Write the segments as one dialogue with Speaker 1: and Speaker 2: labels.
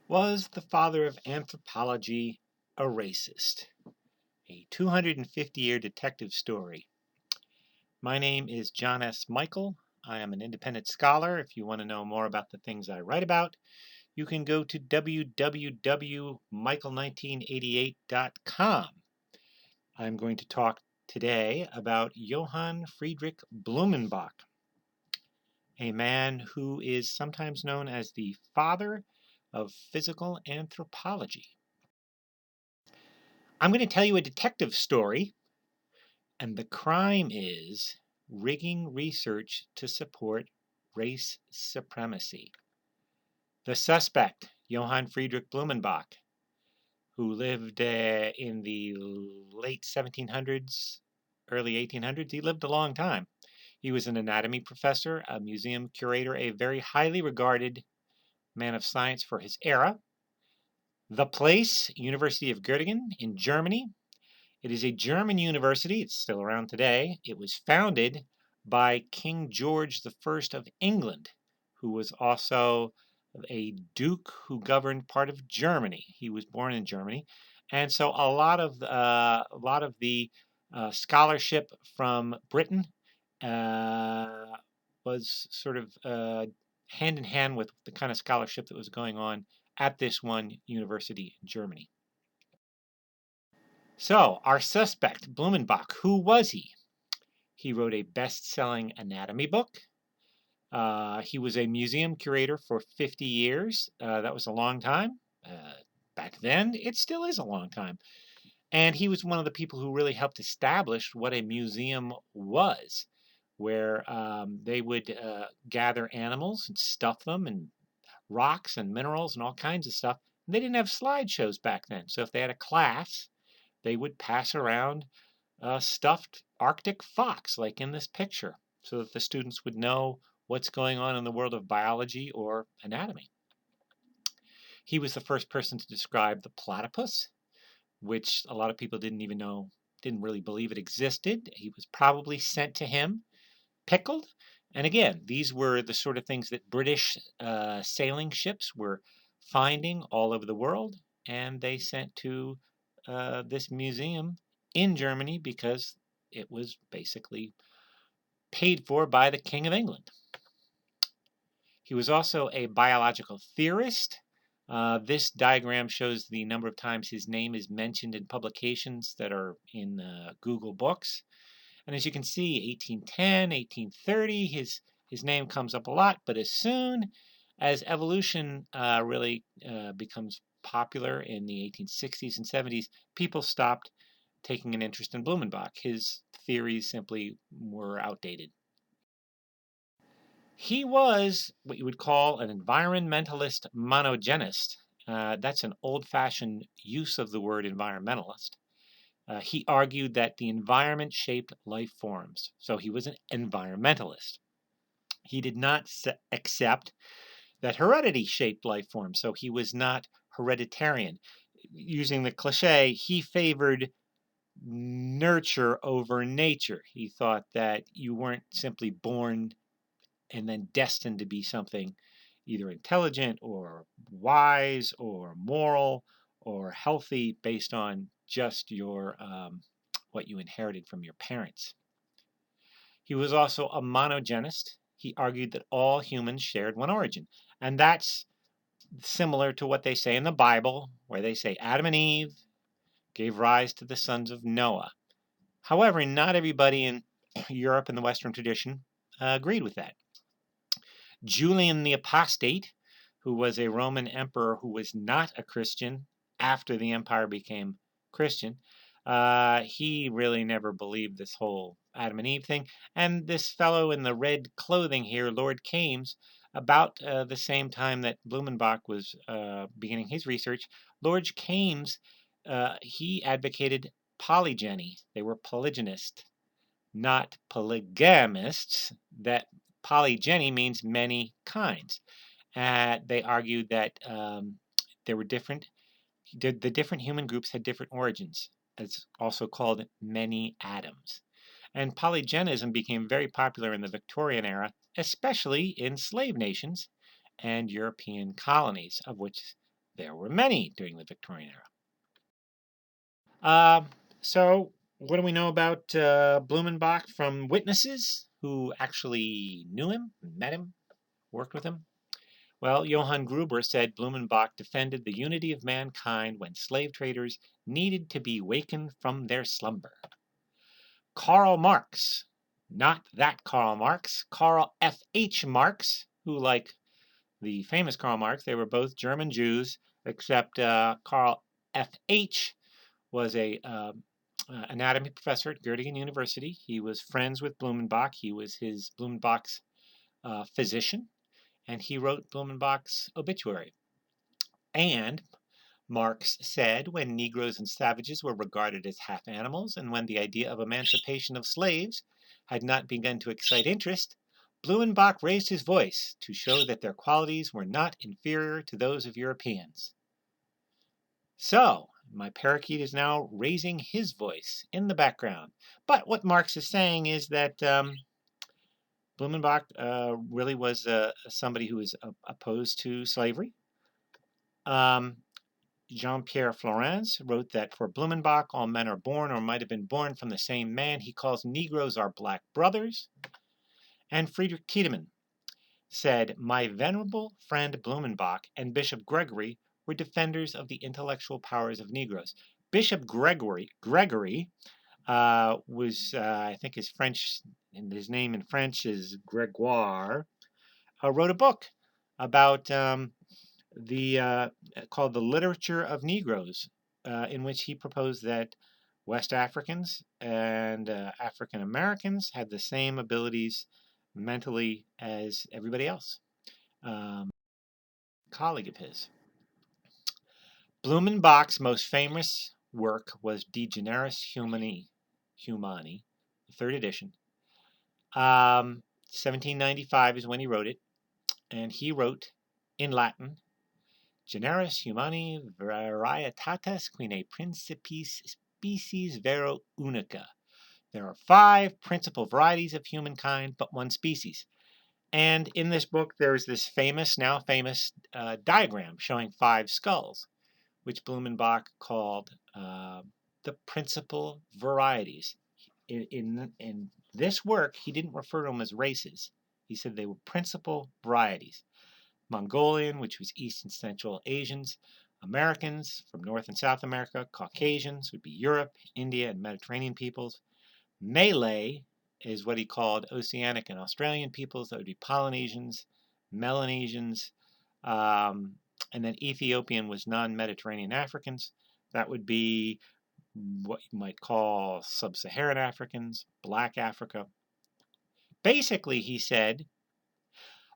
Speaker 1: Was the father of anthropology a racist? A 250-year detective story. My name is John S. Michael. I am an independent scholar. If you want to know more about the things I write about, you can go to www.michael1988.com. I'm going to talk today about Johann Friedrich Blumenbach, a man who is sometimes known as the father of physical anthropology. I'm going to tell you a detective story, and the crime is rigging research to support race supremacy. The suspect, Johann Friedrich Blumenbach, who lived in the late 1700s, early 1800s, he lived a long time. He was an anatomy professor, a museum curator, a very highly regarded man of science for his era. The place, University of Göttingen in Germany. It is a German university. It's still around today. It was founded by King George I of England, who was also a duke who governed part of Germany. He was born in Germany, and so a lot of the scholarship from Britain uh, was sort of hand in hand with the kind of scholarship that was going on at this one university in Germany. So, our suspect, Blumenbach, who was he? He wrote a best selling anatomy book. He was a museum curator for 50 years. That was a long time. Back then, it still is a long time. And he was one of the people who really helped establish what a museum was, where they would gather animals and stuff them and rocks and minerals and all kinds of stuff. And they didn't have slideshows back then. So if they had a class, they would pass around a stuffed Arctic fox, like in this picture, so that the students would know what's going on in the world of biology or anatomy. He was the first person to describe the platypus, which a lot of people didn't really believe it existed. He was probably sent to him pickled. And again, these were the sort of things that British sailing ships were finding all over the world, and they sent to this museum in Germany because it was basically paid for by the King of England. He was also a biological theorist. This diagram shows the number of times his name is mentioned in publications that are in Google Books. And as you can see, 1810, 1830, his name comes up a lot. But as soon as evolution really becomes popular in the 1860s and 70s, people stopped taking an interest in Blumenbach. His theories simply were outdated. He was what you would call an environmentalist monogenist. That's an old fashioned use of the word environmentalist. He argued that the environment shaped life forms, so he was an environmentalist. He did not accept that heredity shaped life forms, so he was not hereditarian. Using the cliche, he favored nurture over nature. He thought that you weren't simply born and then destined to be something either intelligent or wise or moral or healthy based on just your what you inherited from your parents. He was also a monogenist. He argued that all humans shared one origin, and that's similar to what they say in the Bible, where they say Adam and Eve gave rise to the sons of Noah. However, not everybody in Europe and the Western tradition agreed with that. Julian the Apostate, who was a Roman emperor who was not a Christian after the empire became Christian, he really never believed this whole Adam and Eve thing. And this fellow in the red clothing here, Lord Kames, about the same time that Blumenbach was beginning his research, Lord Kames, he advocated polygyny. They were polygynists, not polygamists. That polygyny means many kinds. They argued that there were the different human groups had different origins. It's also called many Adams. And polygenism became very popular in the Victorian era, especially in slave nations and European colonies, of which There were many during the Victorian era. Uh, so, what do we know about Blumenbach from witnesses who actually knew him, met him, worked with him? Well, Johann Gruber said Blumenbach defended the unity of mankind when slave traders needed to be wakened from their slumber. Karl Marx, not that Karl Marx, Karl F.H. Marx, who, like the famous Karl Marx, they were both German Jews, except Karl F.H. was a anatomy professor at Göttingen University. He was friends with Blumenbach. He was Blumenbach's physician, and he wrote Blumenbach's obituary. And Marx said when Negroes and savages were regarded as half animals, and when the idea of emancipation of slaves had not begun to excite interest, Blumenbach raised his voice to show that their qualities were not inferior to those of Europeans. So, my parakeet is now raising his voice in the background. But what Marx is saying is that Blumenbach really was somebody who was opposed to slavery. Um, Jean-Pierre Flourens wrote that for Blumenbach, all men are born or might have been born from the same man. He calls Negroes our black brothers. And Friedrich Tiedemann said, my venerable friend Blumenbach and Bishop Gregory were defenders of the intellectual powers of Negroes. Bishop Gregory was, I think his name in French is Gregoire, wrote a book about the called The Literature of Negroes, in which he proposed that West Africans and African Americans had the same abilities mentally as everybody else. Colleague of his. Blumenbach's most famous work was De Generis Humani, the third edition. 1795 is when he wrote it, and he wrote in Latin, Generis humani varietatis quine principis species vero unica. There are 5 principal varieties of humankind, but one species. And in this book, there's this now famous diagram showing 5 skulls, which Blumenbach called the principal varieties. In this work, he didn't refer to them as races. He said they were principal varieties. Mongolian, which was East and Central Asians, Americans from North and South America, Caucasians would be Europe, India, and Mediterranean peoples. Malay is what he called Oceanic and Australian peoples. That would be Polynesians, Melanesians, and then Ethiopian was non-Mediterranean Africans. That would be what you might call Sub-Saharan Africans, Black Africa. Basically, he said,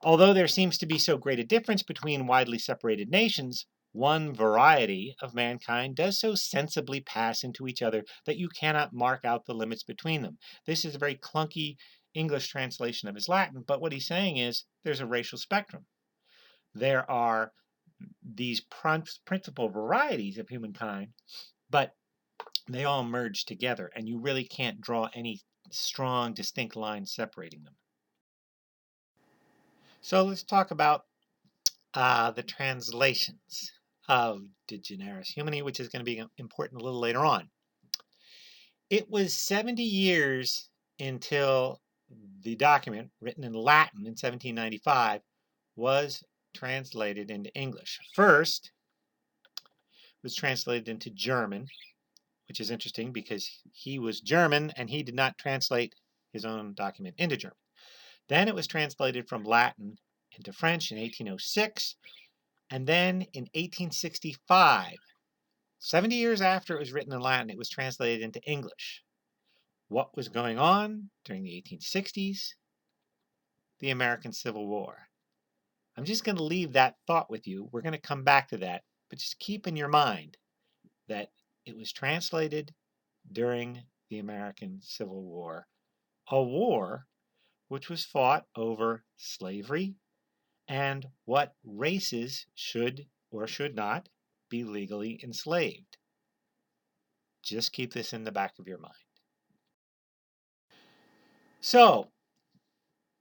Speaker 1: although there seems to be so great a difference between widely separated nations, one variety of mankind does so sensibly pass into each other that you cannot mark out the limits between them. This is a very clunky English translation of his Latin, but what he's saying is there's a racial spectrum. There are these principal varieties of humankind, but they all merge together, and you really can't draw any strong, distinct lines separating them. So let's talk about the translations of De Generis Humani, which is going to be important a little later on. It was 70 years until the document, written in Latin in 1795, was translated into English. First, it was translated into German, which is interesting because he was German and he did not translate his own document into German. Then it was translated from Latin into French in 1806, and then in 1865, 70 years after it was written in Latin, it was translated into English. What was going on during the 1860s? The American Civil War. I'm just going to leave that thought with you. We're going to come back to that, but just keep in your mind that it was translated during the American Civil War, a war which was fought over slavery and what races should or should not be legally enslaved. Just keep this in the back of your mind. So,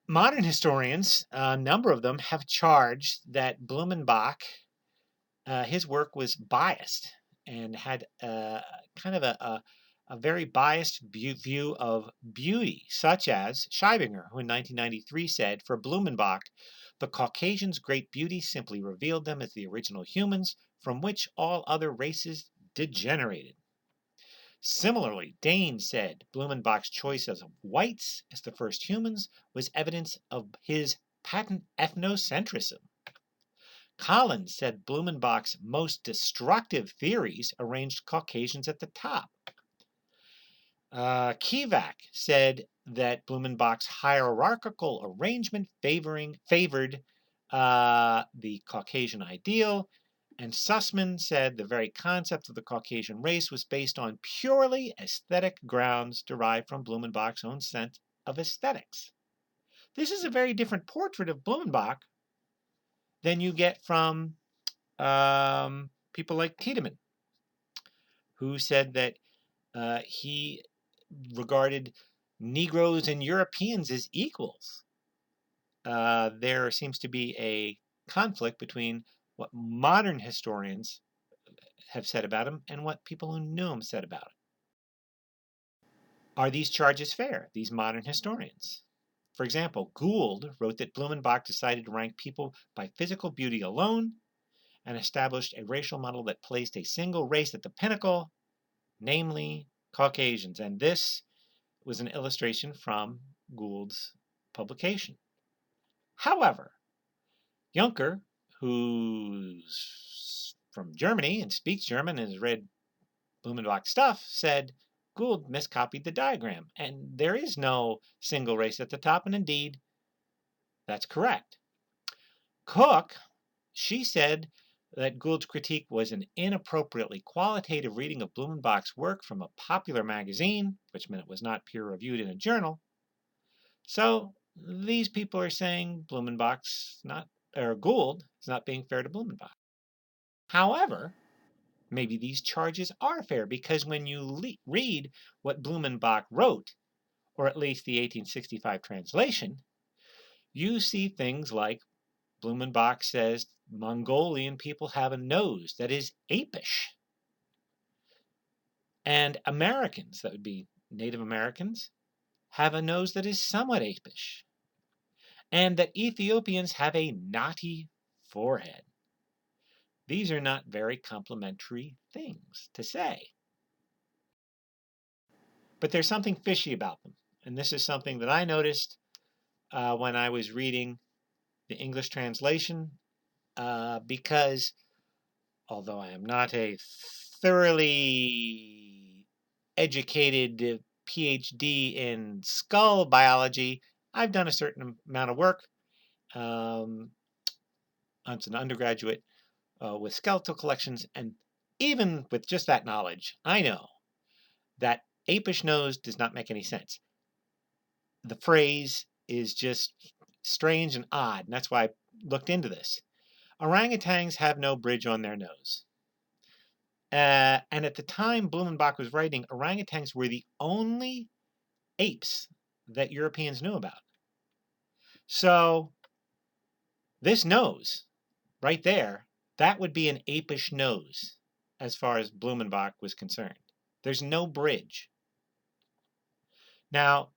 Speaker 1: modern historians, a number of them, have charged that Blumenbach his work was biased and had kind of a very biased view of beauty, such as Scheibinger, who in 1993 said, for Blumenbach, the Caucasians' great beauty simply revealed them as the original humans from which all other races degenerated. Similarly, Dane said Blumenbach's choice of whites as the first humans was evidence of his patent ethnocentrism. Collins said Blumenbach's most destructive theories arranged Caucasians at the top. Kivak said that Blumenbach's hierarchical arrangement favored the Caucasian ideal, and Sussman said the very concept of the Caucasian race was based on purely aesthetic grounds derived from Blumenbach's own sense of aesthetics. This is a very different portrait of Blumenbach than you get from people like Tiedemann, who said that he regarded Negroes and Europeans as equals. There seems to be a conflict between what modern historians have said about him and what people who knew him said about him. Are these charges fair, these modern historians? For example, Gould wrote that Blumenbach decided to rank people by physical beauty alone and established a racial model that placed a single race at the pinnacle, namely Caucasians. And this was an illustration from Gould's publication. However, Juncker, who's from Germany and speaks German and has read Blumenbach stuff, said Gould miscopied the diagram, and there is no single race at the top, and indeed, that's correct. Cook, she said that Gould's critique was an inappropriately qualitative reading of Blumenbach's work from a popular magazine, which meant it was not peer-reviewed in a journal. So these people are saying Blumenbach's not, or Gould is not being fair to Blumenbach. However, maybe these charges are fair because when you read what Blumenbach wrote, or at least the 1865 translation, you see things like Blumenbach says Mongolian people have a nose that is apish. And Americans, that would be Native Americans, have a nose that is somewhat apish. And that Ethiopians have a knotty forehead. These are not very complimentary things to say. But there's something fishy about them. And this is something that I noticed when I was reading the English translation, because although I am not a thoroughly educated PhD in skull biology, I've done a certain amount of work as an undergraduate with skeletal collections, and even with just that knowledge, I know that apish nose does not make any sense. The phrase is just strange and odd, and that's why I looked into this. Orangutans have no bridge on their nose. And at the time Blumenbach was writing, orangutans were the only apes that Europeans knew about. So this nose right there, that would be an apish nose as far as Blumenbach was concerned. There's no bridge. Now,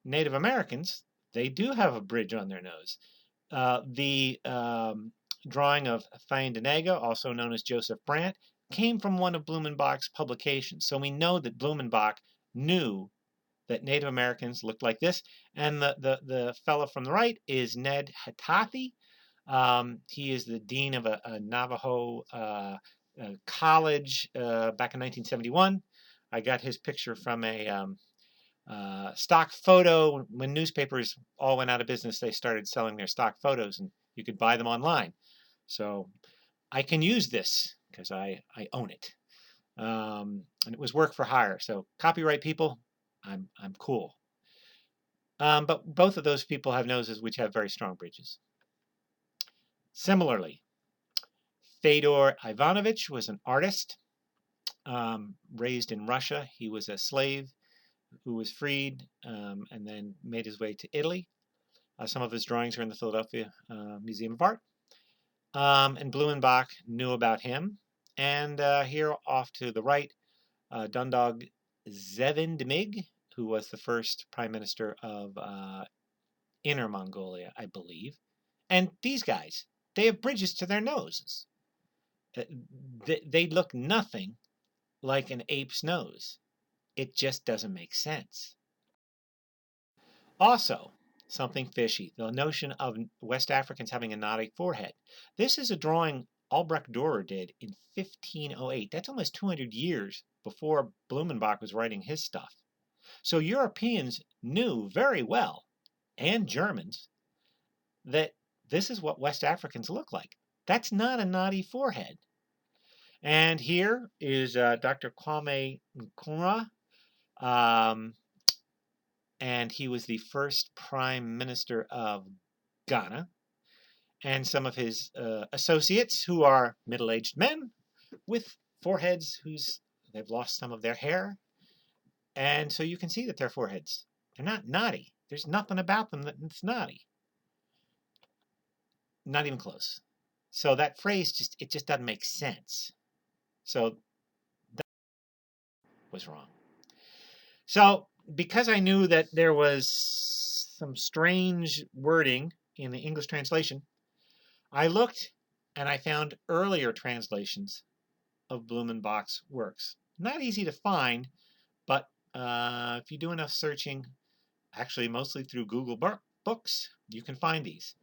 Speaker 1: Native Americans, they do have a bridge on their nose. The drawing of Thayendanegea, also known as Joseph Brant, came from one of Blumenbach's publications. So we know that Blumenbach knew that Native Americans looked like this. And the fellow from the right is Ned Hatathi. He is the dean of a Navajo college back in 1971. I got his picture from a stock photo. When newspapers all went out of business, they started selling their stock photos, and you could buy them online. So I can use this because I own it. And it was work for hire. So copyright people, I'm cool. But both of those people have noses which have very strong bridges. Similarly, Fedor Ivanovich was an artist raised in Russia. He was a slave who was freed and then made his way to Italy. Some of his drawings are in the Philadelphia Museum of Art. And Blumenbach knew about him. And here off to the right, Dundog Zevindmig, who was the first prime minister of Inner Mongolia, I believe. And these guys, they have bridges to their noses. Uh, they look nothing like an ape's nose. It just doesn't make sense. Also, something fishy, the notion of West Africans having a knotty forehead. This is a drawing Albrecht Dürer did in 1508. That's almost 200 years before Blumenbach was writing his stuff. So Europeans knew very well, and Germans, that this is what West Africans look like. That's not a knotty forehead. And here is Dr. Kwame Nkrumah, um, and he was the first prime minister of Ghana, and some of his associates who are middle-aged men with foreheads whose they've lost some of their hair, and so you can see that their foreheads, they're not knotty. There's nothing about them that's knotty. Not even close. So that phrase just doesn't make sense. So that was wrong. So because I knew that there was some strange wording in the English translation, I looked and I found earlier translations of Blumenbach's works. Not easy to find, but if you do enough searching, actually mostly through Google Books, you can find these.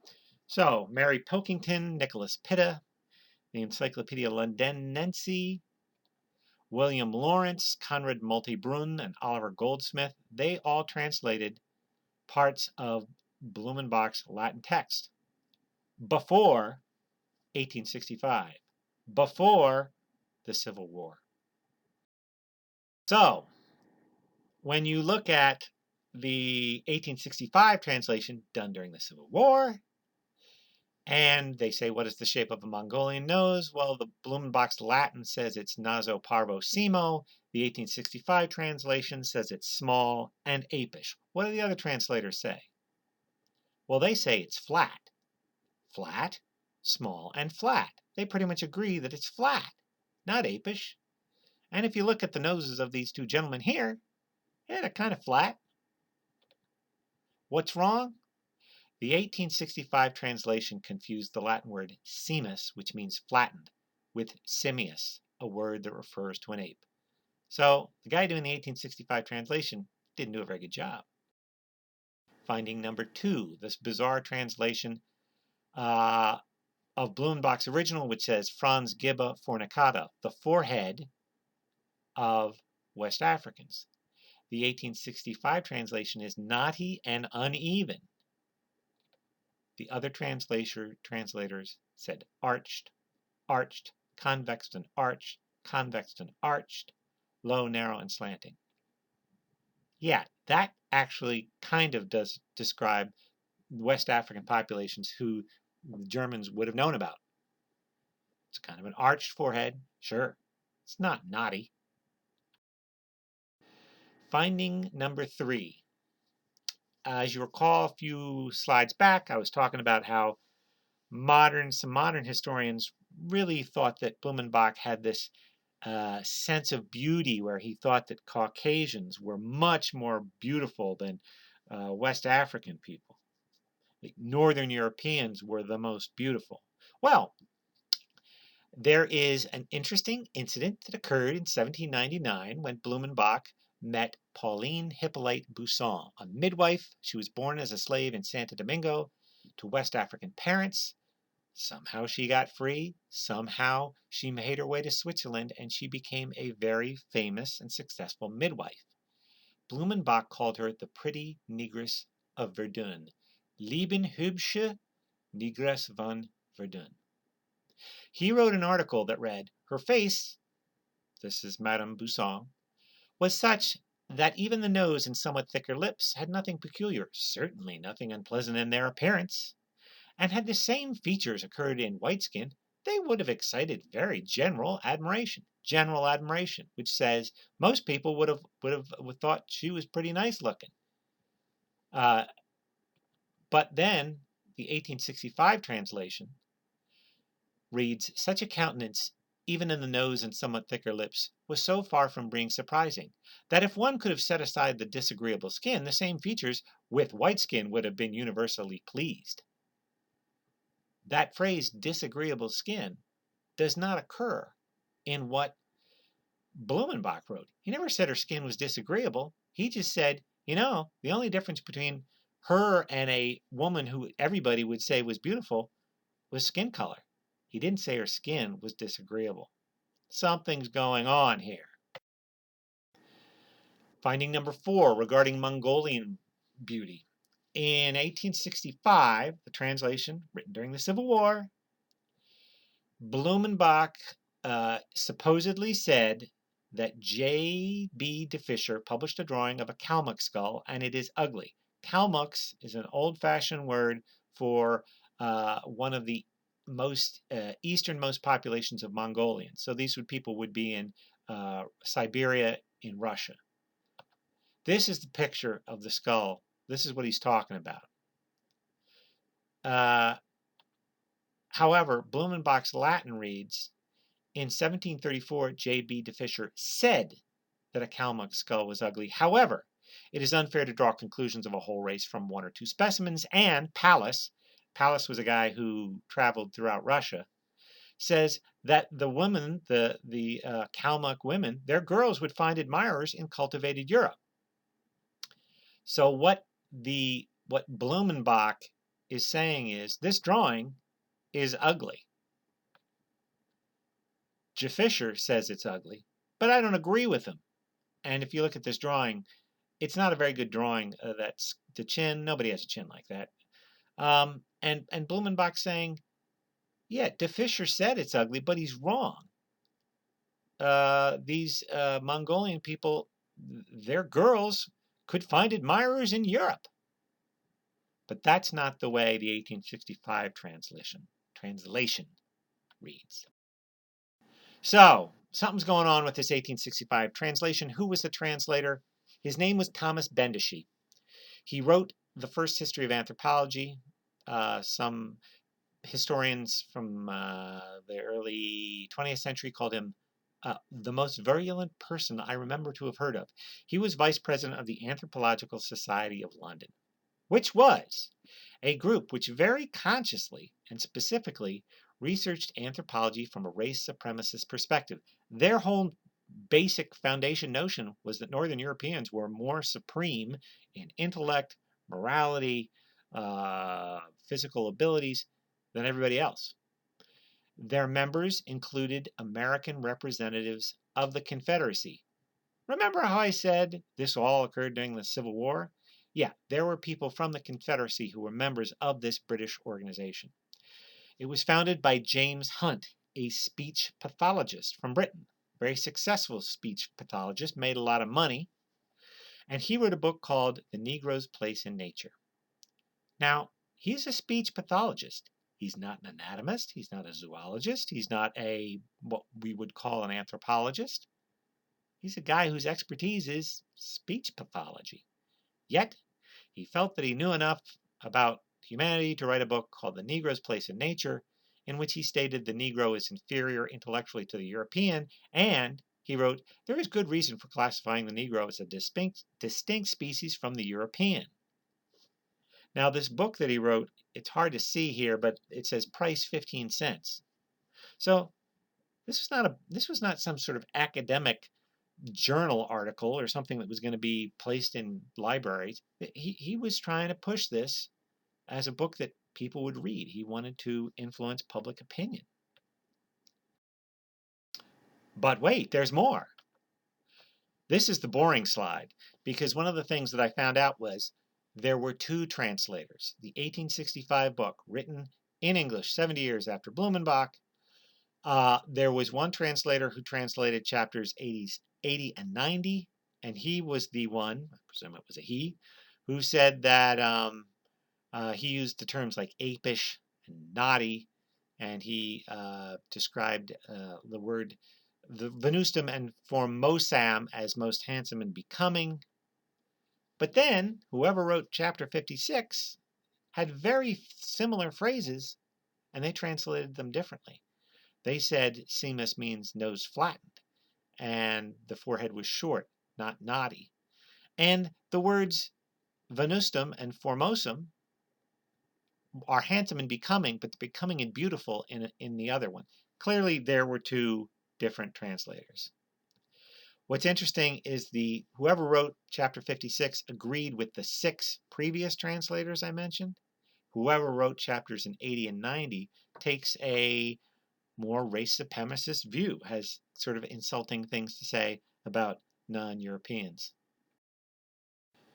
Speaker 1: So Mary Pokington, Nicholas Pitta, the Encyclopedia Londinense, William Lawrence, Conrad Multibrunn, and Oliver Goldsmith, they all translated parts of Blumenbach's Latin text before 1865, before the Civil War. So when you look at the 1865 translation done during the Civil War, and they say, what is the shape of a Mongolian nose? Well, the Blumenbach's Latin says it's naso parvo simo. The 1865 translation says it's small and apish. What do the other translators say? Well, they say it's flat. Flat, small, and flat. They pretty much agree that it's flat, not apish. And if you look at the noses of these two gentlemen here, yeah, they're kind of flat. What's wrong? The 1865 translation confused the Latin word simus, which means flattened, with simius, a word that refers to an ape. So the guy doing the 1865 translation didn't do a very good job. Finding number 2, this bizarre translation of Blumenbach's original, which says Franz Gibba fornicata, the forehead of West Africans. The 1865 translation is knotty and uneven. The other translators said arched, arched, convex and arched, low, narrow, and slanting. Yeah, that actually kind of does describe West African populations who the Germans would have known about. It's kind of an arched forehead, sure. It's not knotty. Finding number 3. As you recall, a few slides back, I was talking about how some modern historians really thought that Blumenbach had this sense of beauty where he thought that Caucasians were much more beautiful than West African people. The Northern Europeans were the most beautiful. Well, there is an interesting incident that occurred in 1799 when Blumenbach met Pauline Hippolyte Busson, a midwife. She was born as a slave in Santo Domingo to West African parents. Somehow she got free. Somehow she made her way to Switzerland and she became a very famous and successful midwife. Blumenbach called her the pretty negress of Verdun. Lieben hübsche Negress von Verdun. He wrote an article that read, her face, this is Madame Busson, was such that even the nose and somewhat thicker lips had nothing peculiar, certainly nothing unpleasant in their appearance. And had the same features occurred in white skin, they would have excited very general admiration. General admiration, which says most people would have thought she was pretty nice looking. But then the 1865 translation reads, such a countenance, even in the nose and somewhat thicker lips, was so far from being surprising, that if one could have set aside the disagreeable skin, the same features with white skin would have been universally pleased. That phrase, disagreeable skin, does not occur in what Blumenbach wrote. He never said her skin was disagreeable. He just said, the only difference between her and a woman who everybody would say was beautiful was skin color. He didn't say her skin was disagreeable. Something's going on here. Finding number 4 regarding Mongolian beauty. In 1865, the translation written during the Civil War, Blumenbach supposedly said that J.B. de Fischer published a drawing of a Kalmuk skull, and it is ugly. Kalmuks is an old-fashioned word for one of the most easternmost populations of Mongolians. So these people would be in Siberia in Russia. This is the picture of the skull. This is what he's talking about. However, Blumenbach's Latin reads, in 1734, J.B. de Fischer said that a Kalmuk skull was ugly. However, it is unfair to draw conclusions of a whole race from one or two specimens, and Pallas was a guy who traveled throughout Russia, says that the women, the Kalmuk women, their girls would find admirers in cultivated Europe. So what Blumenbach is saying is this drawing is ugly. De Fischer says it's ugly, but I don't agree with him. And if you look at this drawing, it's not a very good drawing. That's the chin. Nobody has a chin like that. And Blumenbach saying, yeah, De Fischer said it's ugly, but he's wrong. These Mongolian people, their girls could find admirers in Europe. But that's not the way the 1865 translation reads. So, something's going on with this 1865 translation. Who was the translator? His name was Thomas Bendische. He wrote the first history of anthropology. Some historians from the early 20th century called him the most virulent person I remember to have heard of. He was vice president of the Anthropological Society of London, which was a group which very consciously and specifically researched anthropology from a race supremacist perspective. Their whole basic foundation notion was that Northern Europeans were more supreme in intellect, morality, physical abilities than everybody else. Their members included American representatives of the Confederacy. Remember how I said this all occurred during the Civil War? Yeah, there were people from the Confederacy who were members of this British organization. It was founded by James Hunt, a speech pathologist from Britain. Very successful speech pathologist, made a lot of money, and he wrote a book called The Negro's Place in Nature. Now, he's a speech pathologist. He's not an anatomist, he's not a zoologist, he's not what we would call an anthropologist. He's a guy whose expertise is speech pathology. Yet, he felt that he knew enough about humanity to write a book called The Negro's Place in Nature, in which he stated the Negro is inferior intellectually to the European, and he wrote, there is good reason for classifying the Negro as a distinct species from the European. Now, this book that he wrote, it's hard to see here, but it says price 15 cents. So this was not some sort of academic journal article or something that was going to be placed in libraries. He was trying to push this as a book that people would read. He wanted to influence public opinion. But wait, there's more. This is the boring slide, because one of the things that I found out was there were two translators. The 1865 book, written in English 70 years after Blumenbach, there was one translator who translated chapters 80 and 90, and he was the one, I presume it was a he, who said that he used the terms like apish and naughty, and he described the word the venustum and formosam as most handsome and becoming. But then, whoever wrote chapter 56 had very similar phrases, and they translated them differently. They said seamus means nose flattened, and the forehead was short, not knotty. And the words venustum and formosum are handsome and becoming, but becoming and beautiful in the other one. Clearly, there were two different translators. What's interesting is whoever wrote chapter 56 agreed with the 6 previous translators I mentioned. Whoever wrote chapters in 80 and 90 takes a more race supremacist view, has sort of insulting things to say about non-Europeans.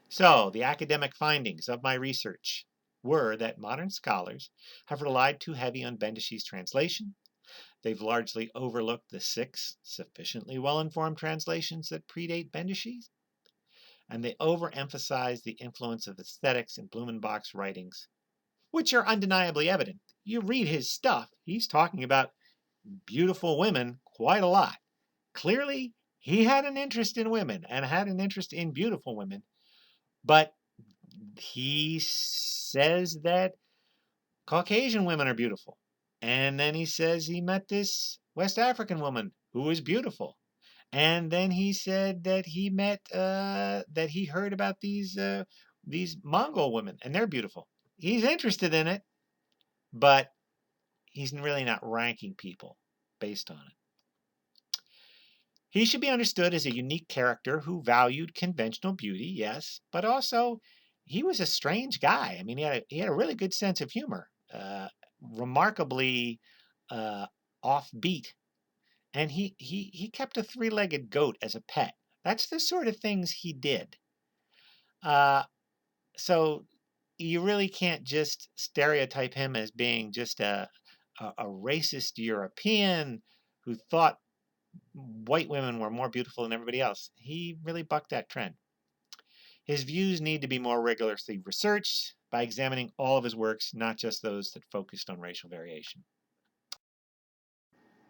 Speaker 1: So, the academic findings of my research were that modern scholars have relied too heavy on Bendishi's translation. They've largely overlooked the 6 sufficiently well-informed translations that predate Bendishi's, and they overemphasize the influence of aesthetics in Blumenbach's writings, which are undeniably evident. You read his stuff, he's talking about beautiful women quite a lot. Clearly, he had an interest in women and had an interest in beautiful women, but he says that Caucasian women are beautiful. And then he says he met this West African woman who was beautiful. And then he said that he met that he heard about these Mongol women and they're beautiful. He's interested in it, but he's really not ranking people based on it. He should be understood as a unique character who valued conventional beauty, yes, but also he was a strange guy. I mean, he had a really good sense of humor, remarkably uh, offbeat, and he kept a 3-legged goat as a pet. That's the sort of things he did. Uh, so you really can't just stereotype him as being just a racist European who thought white women were more beautiful than everybody else. He really bucked that trend. His views need to be more rigorously researched by examining all of his works, not just those that focused on racial variation.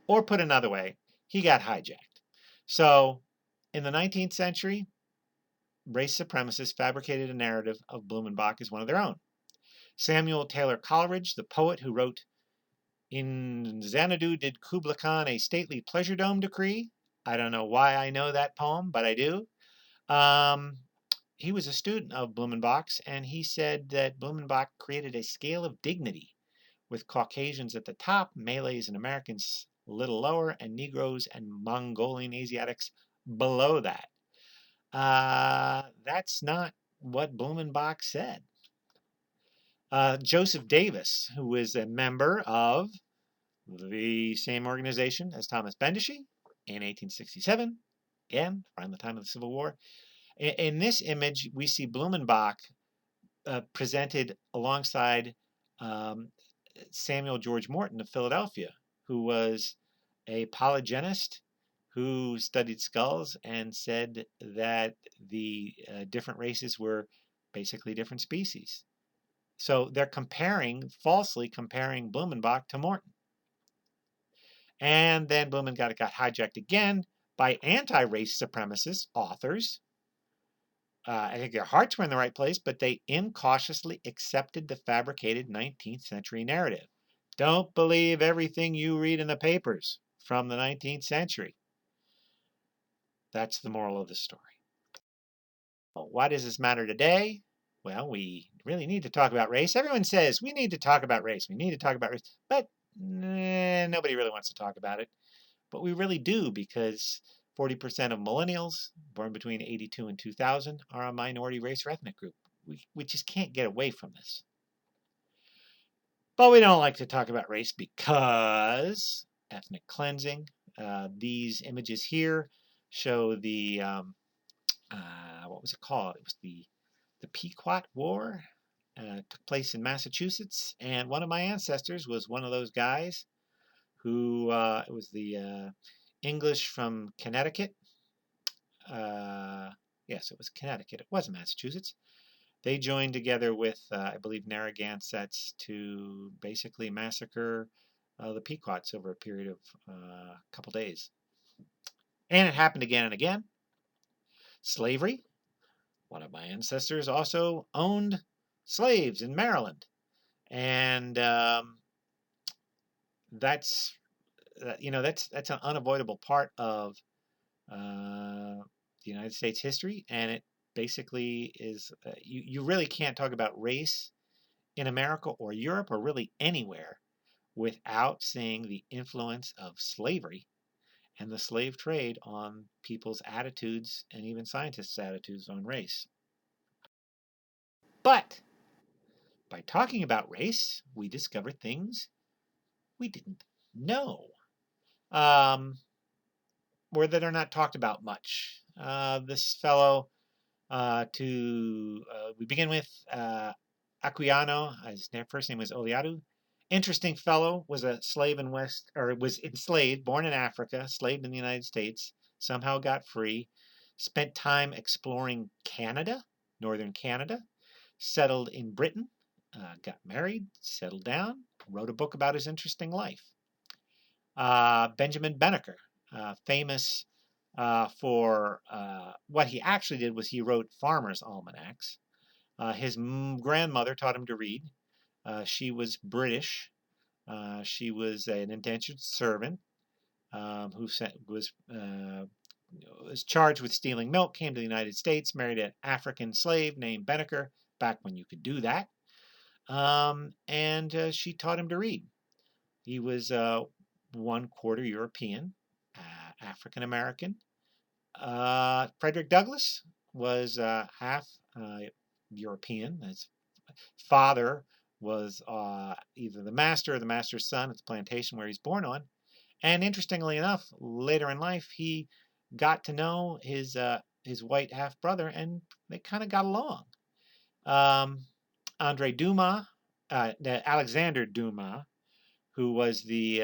Speaker 1: Or put another way, he got hijacked. So, in the 19th century, race supremacists fabricated a narrative of Blumenbach as one of their own. Samuel Taylor Coleridge, the poet who wrote, "In Xanadu did Kubla Khan a stately pleasure dome decree." I don't know why I know that poem, but I do. Um, he was a student of Blumenbach's, and he said that Blumenbach created a scale of dignity with Caucasians at the top, Malays and Americans a little lower, and Negroes and Mongolian Asiatics below that. That's not what Blumenbach said. Joseph Davis, who is a member of the same organization as Thomas Bendishi in 1867, again, around the time of the Civil War. In this image, we see Blumenbach presented alongside um, Samuel George Morton of Philadelphia, who was a polygenist who studied skulls and said that the different races were basically different species. So they're falsely comparing Blumenbach to Morton. And then Blumenbach got hijacked again by anti-race supremacist authors. I think their hearts were in the right place, but they incautiously accepted the fabricated 19th century narrative. Don't believe everything you read in the papers from the 19th century. That's the moral of the story. Well, why does this matter today? Well, we really need to talk about race. Everyone says we need to talk about race. We need to talk about race. But nobody really wants to talk about it. But we really do because 40% of millennials born between 82 and 2000 are a minority race or ethnic group. We just can't get away from this. But we don't like to talk about race because ethnic cleansing. These images here show what was it called? It was the Pequot War. Took place in Massachusetts, and one of my ancestors was one of those guys who it was the English from Connecticut. Yes, it was Connecticut. It wasn't Massachusetts. They joined together with, I believe, Narragansetts to basically massacre the Pequots over a period of a couple days. And it happened again and again. Slavery. One of my ancestors also owned slaves in Maryland. And that's that's an unavoidable part of the United States history, and it basically is. You really can't talk about race in America or Europe or really anywhere without seeing the influence of slavery and the slave trade on people's attitudes and even scientists' attitudes on race. But by talking about race, we discover things we didn't know, um, or that are not talked about much. This fellow, we begin with Aquiano. His first name was Oleadu. Interesting fellow, was a slave in West, or was enslaved, born in Africa, enslaved in the United States, somehow got free, spent time exploring Canada, northern Canada, settled in Britain, got married, settled down, wrote a book about his interesting life. Benjamin Banneker, famous for what he actually did was he wrote farmers' almanacs. His grandmother taught him to read. She was British. She was an indentured servant who was charged with stealing milk, came to the United States, married an African slave named Banneker, back when you could do that. And she taught him to read. He was 1/4 European, African American. Frederick Douglass was half European. His father was either the master or the master's son at the plantation where he's born on. And interestingly enough, later in life, he got to know his white half brother, and they kind of got along. Um, Andre Dumas, Alexander Dumas, who was the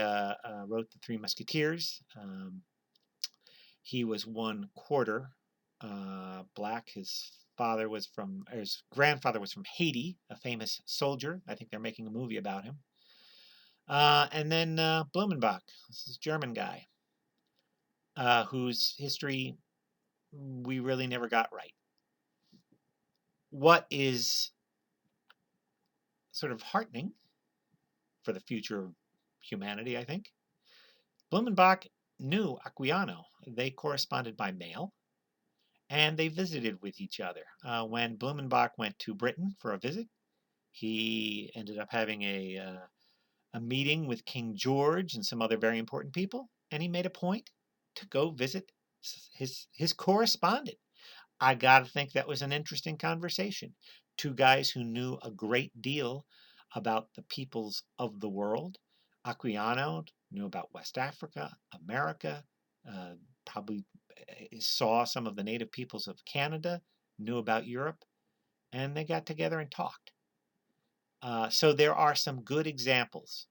Speaker 1: wrote the Three Musketeers. He was 1/4 black. His grandfather was from Haiti, a famous soldier. I think they're making a movie about him. And then Blumenbach, this is a German guy, whose history we really never got right. What is sort of heartening for the future of humanity, I think, Blumenbach knew Aquiano. They corresponded by mail, and they visited with each other. When Blumenbach went to Britain for a visit, he ended up having a meeting with King George and some other very important people, and he made a point to go visit his correspondent. I got to think that was an interesting conversation. Two guys who knew a great deal about the peoples of the world. Aquiano knew about West Africa, America, probably saw some of the native peoples of Canada, knew about Europe, and they got together and talked. So there are some good examples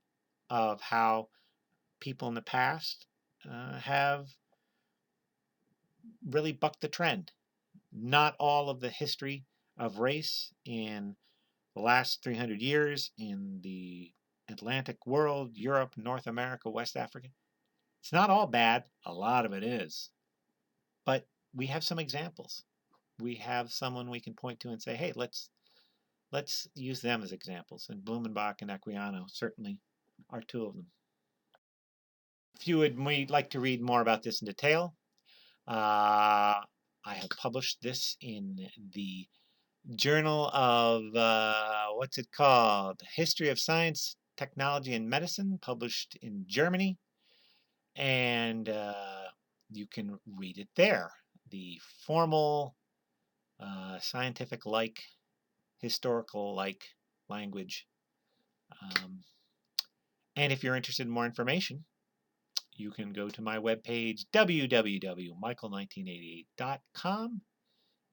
Speaker 1: of how people in the past have really bucked the trend. Not all of the history of race in the last 300 years in the Atlantic world, Europe, North America, West Africa, it's not all bad. A lot of it is. But we have some examples. We have someone we can point to and say, hey, let's use them as examples. And Blumenbach and Aquiano certainly are two of them. If you would like to read more about this in detail, I have published this in the Journal of, what's it called? History of Science, Technology, and Medicine, published in Germany. And you can read it there. The formal, scientific-like, historical-like language. And if you're interested in more information, you can go to my webpage, www.michael1988.com,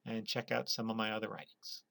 Speaker 1: and check out some of my other writings.